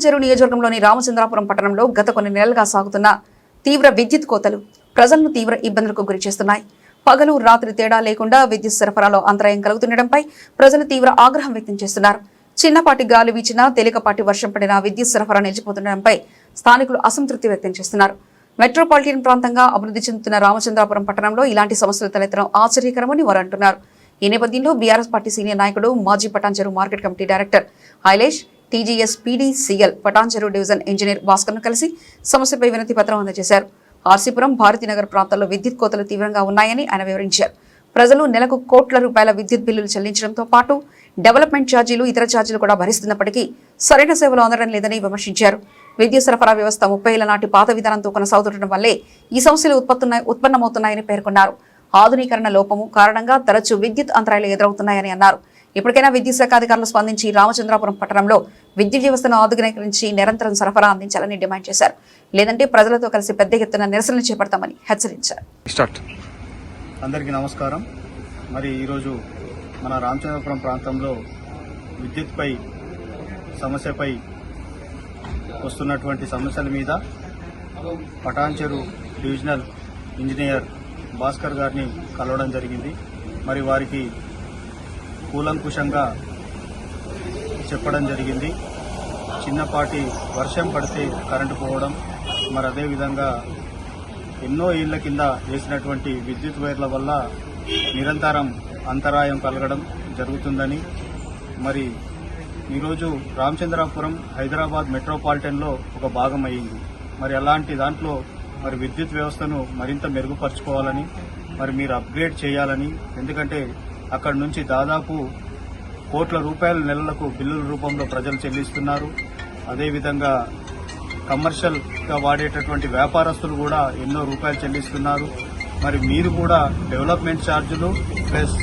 పటాన్చెరు నియోజకవర్గంలోని రామచంద్రాపురం పట్టణంలో గత కొన్ని నెలలుగా సాగుతున్న తీవ్ర విద్యుత్ కోతలు ప్రజలను తీవ్ర ఇబ్బందులకు గురిచేస్తున్నాయి. పగలు రాత్రి తేడా లేకుండా విద్యుత్ సరఫరాలో అంతరాయం కలుగుతుండటంపై ప్రజలు తీవ్ర ఆగ్రహం వ్యక్తం చేస్తున్నారు. చిన్నపాటి గాలి వీచినా తేలికపాటి వర్షం పడినా విద్యుత్ సరఫరా నిలిచిపోతుండటంపై స్థానికులు అసంతృప్తి వ్యక్తం చేస్తున్నారు. మెట్రోపాలిటన్ ప్రాంతంగా అభివృద్ధి చెందుతున్న రామచంద్రాపురం పట్టణంలో ఇలాంటి సమస్యలు తలెత్తడం ఆశ్చర్యకరమని వారు అంటున్నారు. ఈ నేపథ్యంలో బీఆర్ఎస్ పార్టీ సీనియర్ నాయకుడు మాజీ Patancheru market committee director Ailesh, TGS PDCL Patancheru division engineer భాస్కర్ను కలిసి సమస్యపై వినతి పత్రం అందజేశారు. ఆర్సీపురం, భారతీనగర్ ప్రాంతాల్లో విద్యుత్ కోతలు తీవ్రంగా ఉన్నాయని ఆయన వివరించారు. ప్రజలు నెలకు కోట్ల రూపాయల విద్యుత్ బిల్లులు చెల్లించడంతో పాటు డెవలప్మెంట్ ఛార్జీలు, ఇతర ఛార్జీలు కూడా భరిస్తున్నప్పటికీ సరైన సేవలు అందడం లేదని విమర్శించారు. విద్యుత్ సరఫరా వ్యవస్థ 30 ఏళ్ల నాటి పాత విధానంతో కొనసాగుతుండటం వల్లే ఈ సమస్యలు ఉత్పన్నమవుతున్నాయని పేర్కొన్నారు. ఆధునీకరణ లోపము కారణంగా తరచూ విద్యుత్ అంతరాయాలు ఎదురవుతున్నాయని అన్నారు. ఇప్పటికైనా విద్యుత్ శాఖ అధికారులు స్పందించి రామచంద్రాపురం పట్టణంలో విద్యుత్ వ్యవస్థను ఆధునీకరించి నిరంతరం సరఫరా అందించాలని డిమాండ్ చేశారు. లేదంటే ప్రజలతో కలిసి పెద్ద ఎత్తున నిరసనలు చేపడతామని హెచ్చరించారు. అందరికీ నమస్కారం. మరి ఈరోజు మన రామచంద్రాపురం ప్రాంతంలో విద్యుత్పై సమస్యపై వస్తున్నటువంటి సమస్యల మీద పటాన్చెరు డివిజనల్ ఇంజనీర్ భాస్కర్ గారిని కలవడం జరిగింది. మరి వారికి కూలంకుషంగా చెప్పడం జరిగింది. చిన్నపాటి వర్షం పడితే కరెంటు పోవడం, మరి అదేవిధంగా ఎన్నో ఏళ్ల కింద వేసినటువంటి విద్యుత్ వైర్ల వల్ల నిరంతరం అంతరాయం కలగడం జరుగుతుందని, మరి ఈరోజు రామచంద్రాపురం హైదరాబాద్ మెట్రోపాలిటన్లో ఒక భాగం అయ్యింది. మరి అలాంటి దాంట్లో మరి విద్యుత్ వ్యవస్థను మరింత మెరుగుపరుచుకోవాలని, మరి మీరు అప్గ్రేడ్ చేయాలని, ఎందుకంటే అక్కడి నుంచి దాదాపు కోట్ల రూపాయల నెలలకు బిల్లుల రూపంలో ప్రజలు చెల్లిస్తున్నారు. అదేవిధంగా కమర్షియల్ గా వాడేటటువంటి వ్యాపారస్తులు కూడా ఎన్నో రూపాయలు చెల్లిస్తున్నారు. మరి మీరు కూడా డెవలప్మెంట్ ఛార్జీలు ప్లస్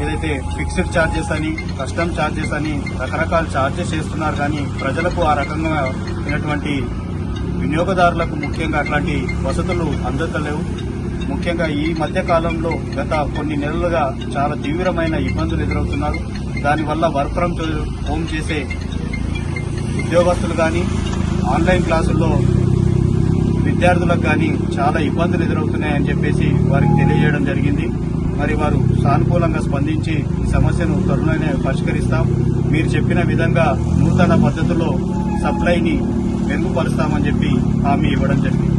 ఏదైతే ఫిక్స్డ్ ఛార్జెస్ అని, కస్టమ్ ఛార్జెస్ అని రకరకాల ఛార్జెస్ చేస్తున్నారు. కానీ ప్రజలకు ఆ రకంగా ఉన్నటువంటి వినియోగదారులకు ముఖ్యంగా అట్లాంటి వసతులు అందతలేవు. ముఖ్యంగా ఈ మధ్య కాలంలో గత కొన్ని నెలలుగా చాలా తీవ్రమైన ఇబ్బందులు ఎదురవుతున్నారు. దానివల్ల వర్క్ ఫ్రం హోమ్ చేసే ఉద్యోగస్తులు కానీ, ఆన్లైన్ క్లాసుల్లో విద్యార్థులకు కానీ చాలా ఇబ్బందులు ఎదురవుతున్నాయని చెప్పేసి వారికి తెలియజేయడం జరిగింది. మరి వారు సానుకూలంగా స్పందించి ఈ సమస్యను త్వరలోనే పరిష్కరిస్తాం, మీరు చెప్పిన విధంగా నూతన పద్ధతిలో సప్లైని మెరుగుపరుస్తామని చెప్పి హామీ ఇవ్వడం జరిగింది.